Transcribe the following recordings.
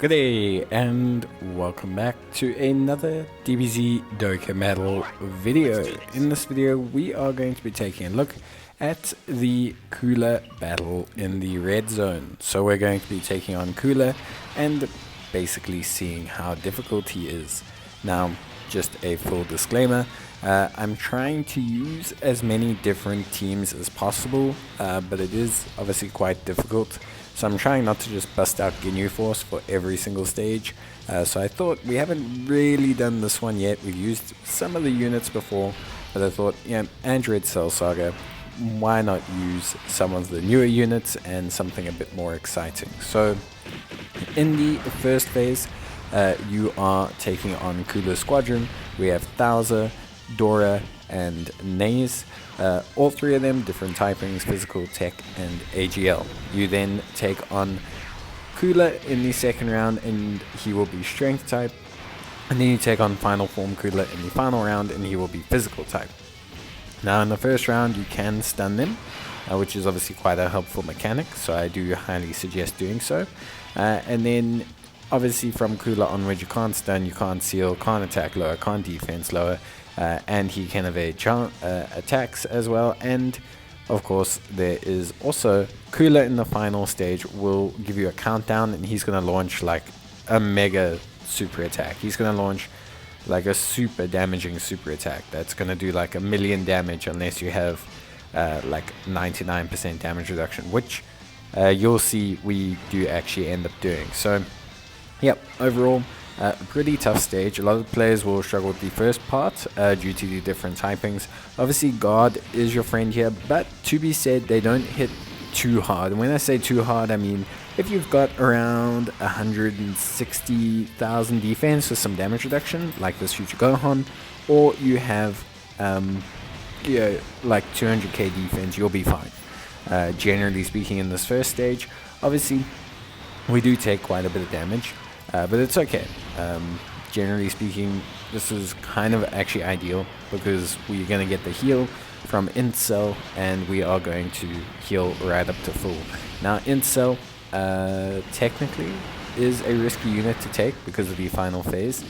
Good day and welcome back to another Dbz Dokkan Battle video. In this video we are going to be taking a look at the Cooler battle in the red zone. So we're going to be taking on Cooler and basically seeing how difficult he is. Now just a full disclaimer, I'm trying to use as many different teams as possible, but it is obviously quite difficult. So I'm trying not to just bust out Ginyu Force for every single stage. So I thought, we haven't really done this one yet. We've used some of the units before, but I thought, Android Cell Saga, why not use some of the newer units and something a bit more exciting. So in the first phase, you are taking on Cooler Squadron. We have Thouser, Dora, and Naze. All three of them different typings: physical, tech, and AGL. You then take on Cooler in the second round and he will be strength type, and then you take on final form Cooler in the final round and he will be physical type. Now in the first round you can stun them, which is obviously quite a helpful mechanic, so I do highly suggest doing so. And then obviously from Cooler onwards you can't stun, you can't seal, can't attack lower, can't defense lower, and he can evade attacks as well. And of course there is also Cooler in the final stage will give you a countdown, and he's going to launch like a mega super attack. He's going to launch like a super damaging super attack that's going to do like 1,000,000 damage unless you have like 99% damage reduction, which you'll see we do actually end up doing. So yep, overall a pretty tough stage. A lot of players will struggle with the first part due to the different typings. Obviously guard is your friend here, but to be said, they don't hit too hard. And when I say too hard, I mean if you've got around 160,000 defense with some damage reduction like this Future Gohan, or you have like 200k defense, you'll be fine. Generally speaking, in this first stage obviously we do take quite a bit of damage, but it's okay. Generally speaking, this is kind of actually ideal because we're going to get the heal from Incel, and we are going to heal right up to full. Now Incel technically is a risky unit to take because of the final phase,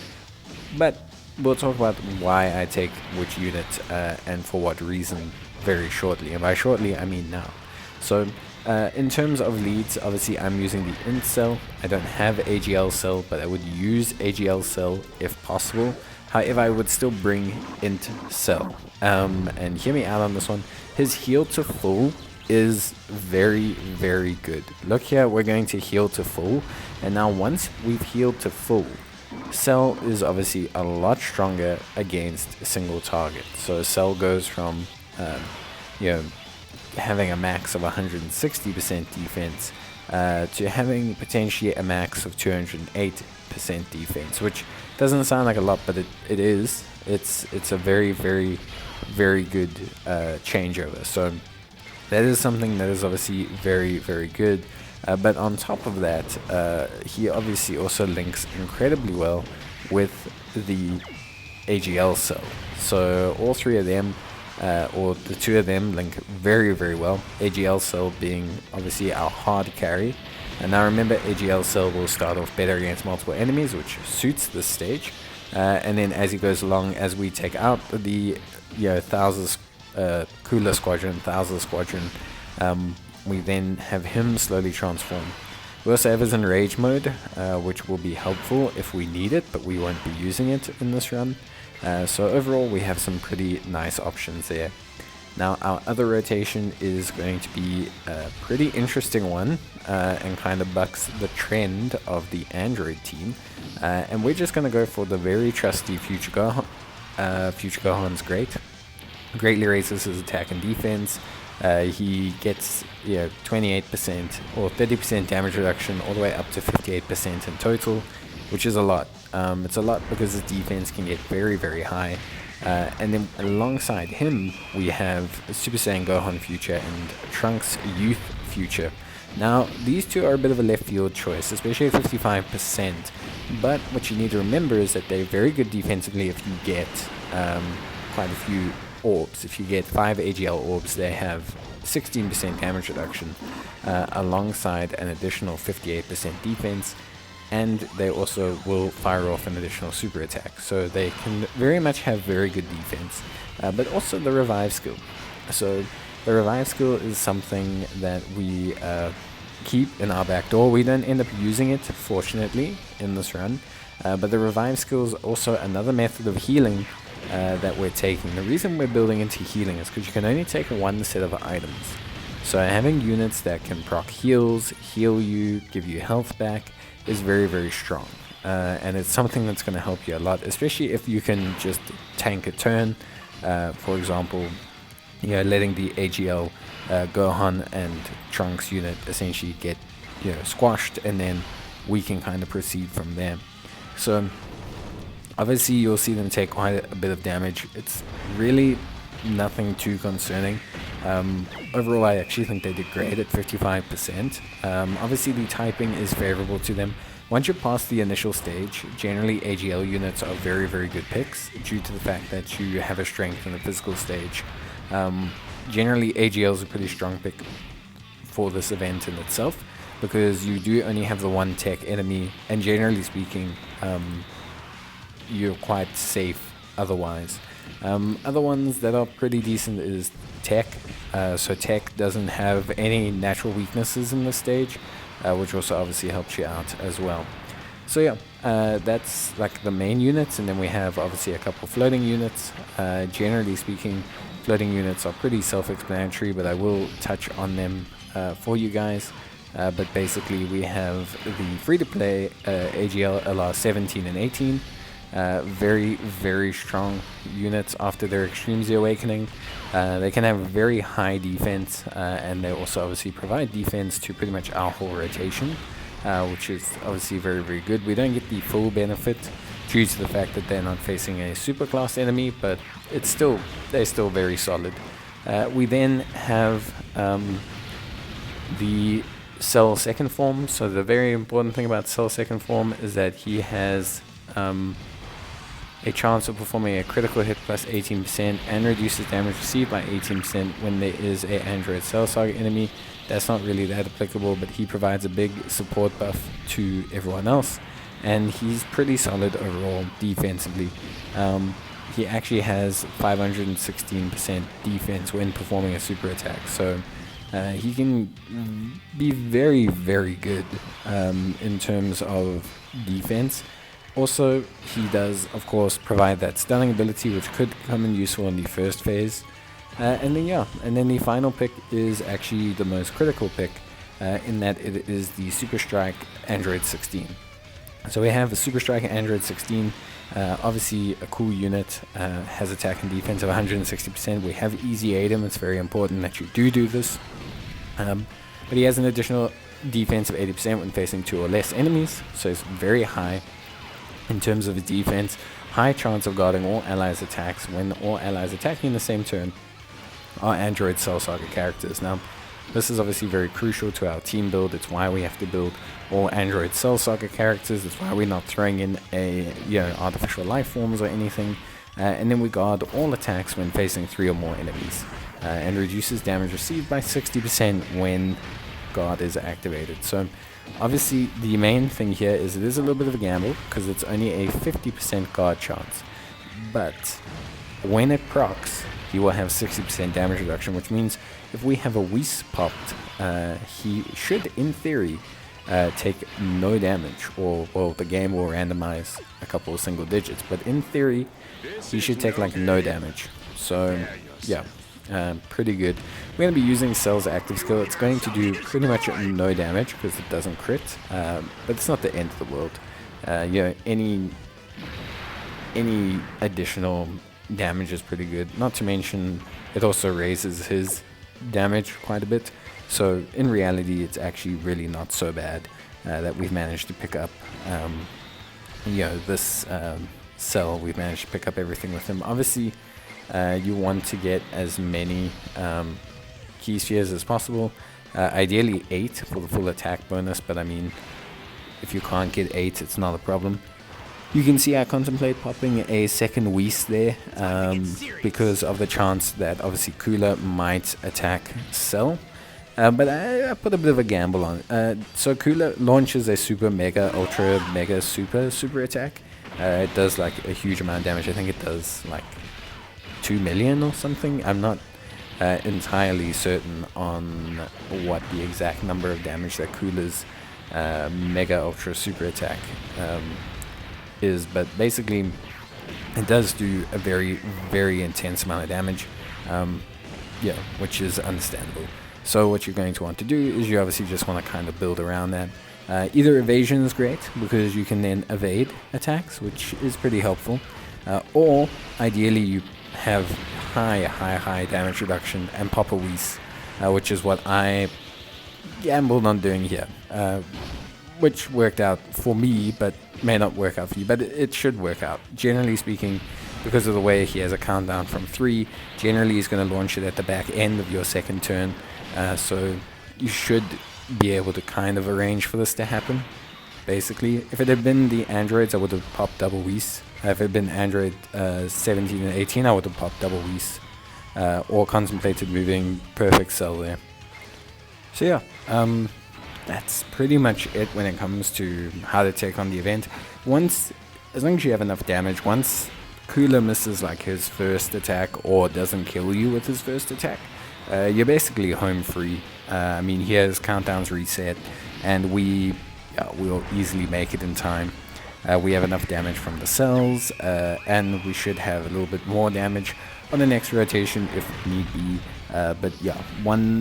but we'll talk about why I take which unit and for what reason very shortly, and by shortly I mean now. So in terms of leads, obviously I'm using the Int cell. I don't have AGL cell, but I would use AGL cell if possible. However, I would still bring Int cell. And hear me out on this one. His heal to full is very, very good. Look here, we're going to heal to full. And now once we've healed to full, Cell is obviously a lot stronger against a single target. So Cell goes from, having a max of 160% defense to having potentially a max of 208% defense, which doesn't sound like a lot, but it is. It's a very, very, very good changeover. So that is something that is obviously very, very good. But on top of that, he obviously also links incredibly well with the AGL cell. So all three of them, or the two of them, link very, very well. AGL cell being obviously our hard carry. And now remember, AGL cell will start off better against multiple enemies, which suits this stage. And then as he goes along, as we take out the Cooler Squadron, Thouser Squadron, we then have him slowly transform. We also have his Enrage mode, which will be helpful if we need it, but we won't be using it in this run. So overall we have some pretty nice options there. Now our other rotation is going to be a pretty interesting one, and kind of bucks the trend of the Android team, and we're just going to go for the very trusty Future Gohan. Future Gohan's greatly raises his attack and defense. He gets 28% or 30% damage reduction all the way up to 58% in total, which is a lot. It's a lot because his defense can get very, very high. And then alongside him we have Super Saiyan Gohan Future and Trunks Youth Future. Now these two are a bit of a left field choice, especially at 55%, but what you need to remember is that they're very good defensively if you get quite a few orbs. If you get 5 AGL orbs, they have 16% damage reduction alongside an additional 58% defense. and they also will fire off an additional super attack. So they can very much have very good defense, but also the revive skill. So the revive skill is something that we keep in our back door. We don't end up using it, fortunately, in this run. But the revive skill is also another method of healing that we're taking. The reason we're building into healing is because you can only take one set of items. So having units that can proc heals, heal you, give you health back is very, very strong. And it's something that's going to help you a lot, especially if you can just tank a turn. For example, letting the AGL Gohan and Trunks unit essentially get squashed, and then we can kind of proceed from there. So obviously you'll see them take quite a bit of damage. It's really nothing too concerning. Overall, I actually think they did great at 55%. Obviously the typing is favorable to them. Once you're past the initial stage, generally AGL units are very, very good picks due to the fact that you have a strength in the physical stage. Generally AGL is a pretty strong pick for this event in itself, because you do only have the one tech enemy, and generally speaking you're quite safe otherwise. Other ones that are pretty decent is tech. So tech doesn't have any natural weaknesses in this stage, which also obviously helps you out as well. So yeah, that's like the main units, and then we have obviously a couple floating units. Generally speaking, floating units are pretty self-explanatory, but I will touch on them for you guys. But basically we have the free-to-play AGL LR 17 and 18. Very, very strong units after their Extreme Z Awakening. They can have very high defense, and they also obviously provide defense to pretty much our whole rotation, which is obviously very, very good. We don't get the full benefit due to the fact that they're not facing a superclass enemy, but they're still very solid. We then have the Cell second form. So the very important thing about Cell second form is that he has a chance of performing a critical hit plus 18% and reduces damage received by 18% when there is a Android Cell Saga enemy. That's not really that applicable, but he provides a big support buff to everyone else, and he's pretty solid overall defensively. He actually has 516% defense when performing a super attack, so he can be very, very good in terms of defense. Also, he does, of course, provide that stunning ability, which could come in useful in the first phase. And then the final pick is actually the most critical pick, in that it is the Super Strike Android 16. So we have a Super Strike Android 16, obviously a cool unit, has attack and defense of 160%. We have easy AIM, it's very important that you do this. But he has an additional defense of 80% when facing 2 or less enemies, so it's very high. In terms of his defense, high chance of guarding all allies' attacks when all allies attacking in the same turn are Android Cell Saga characters. Now, this is obviously very crucial to our team build. It's why we have to build all Android Cell Saga characters. It's why we're not throwing in artificial life forms or anything. And then we guard all attacks when facing 3 or more enemies, and reduces damage received by 60% when guard is activated. So obviously the main thing here is it is a little bit of a gamble because it's only a 50% guard chance, but when it procs he will have 60% damage reduction, which means if we have a Whis popped, he should in theory take no damage, or well, the game will randomize a couple of single digits, but in theory he should take like no damage. So yeah, pretty good. We're going to be using Cell's active skill. It's going to do pretty much no damage because it doesn't crit, but it's not the end of the world. Any additional damage is pretty good. Not to mention it also raises his damage quite a bit. So in reality, it's actually really not so bad that we've managed to pick up this Cell. We've managed to pick up everything with him. Obviously, you want to get as many key spheres as possible, ideally 8 for the full attack bonus, but I mean, if you can't get 8, it's not a problem. You can see I contemplate popping a second Whis there, because of the chance that obviously Cooler might attack Cell. but I put a bit of a gamble on it. So Cooler launches a super mega ultra mega super attack. It does like a huge amount of damage. I think it does like 2 million or something. I'm not entirely certain on what the exact number of damage that Cooler's mega ultra super attack is, but basically it does do a very intense amount of damage, yeah, which is understandable. So what you're going to want to do is you obviously just want to kind of build around that. Either evasion is great because you can then evade attacks, which is pretty helpful, or ideally you have high damage reduction and pop a Whis, which is what I gambled on doing here, which worked out for me, but may not work out for you, but it should work out. Generally speaking, because of the way he has a countdown from 3, generally he's going to launch it at the back end of your second turn, so you should be able to kind of arrange for this to happen. Basically, if it had been the androids, I would have popped double Whis. If it had been Android 17 and 18, I would have popped double Whis, or contemplated moving Perfect Cell there. So yeah, that's pretty much it when it comes to how to take on the event. As long as you have enough damage, once Cooler misses like his first attack or doesn't kill you with his first attack, you're basically home free. I mean, here's countdowns reset, and we'll easily make it in time. We have enough damage from the cells, and we should have a little bit more damage on the next rotation if need be. But yeah,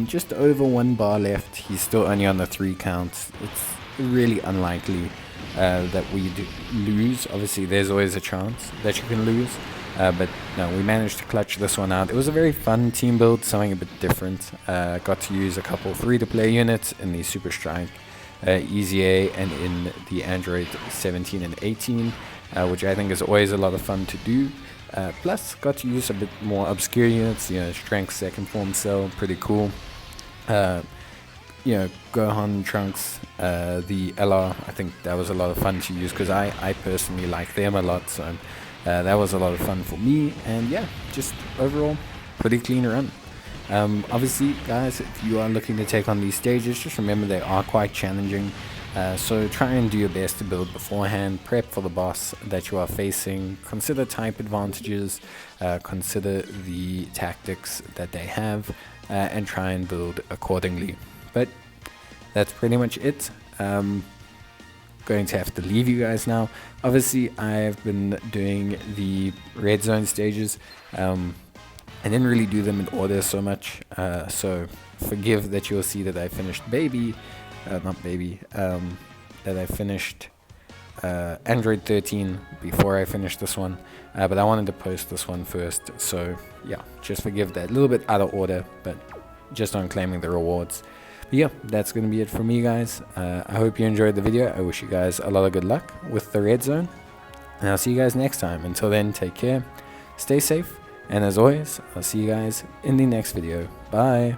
just over 1 bar left. He's still only on the 3 count. It's really unlikely that we lose. Obviously, there's always a chance that you can lose. But no, we managed to clutch this one out. It was a very fun team build, something a bit different. Got to use a couple free-to-play units in the Super Strike, Easy A, and in the Android 17 and 18, which I think is always a lot of fun to do. Plus, got to use a bit more obscure units, Strength Second Form Cell, pretty cool. Gohan, Trunks, the LR, I think that was a lot of fun to use because I personally like them a lot, so that was a lot of fun for me. And yeah, just overall, pretty clean run. Obviously, guys, if you are looking to take on these stages, just remember they are quite challenging. So try and do your best to build beforehand, prep for the boss that you are facing, consider type advantages, consider the tactics that they have, and try and build accordingly. But that's pretty much it. Going to have to leave you guys now. Obviously, I've been doing the red zone stages. I didn't really do them in order so much, so forgive that you'll see that I finished that I finished Android 13 before I finished this one, but I wanted to post this one first, so yeah, just forgive that, a little bit out of order, but just on claiming the rewards. But yeah, that's going to be it for me, guys. I hope you enjoyed the video. I wish you guys a lot of good luck with the red zone, and I'll see you guys next time. Until then, take care, stay safe, and as always, I'll see you guys in the next video. Bye!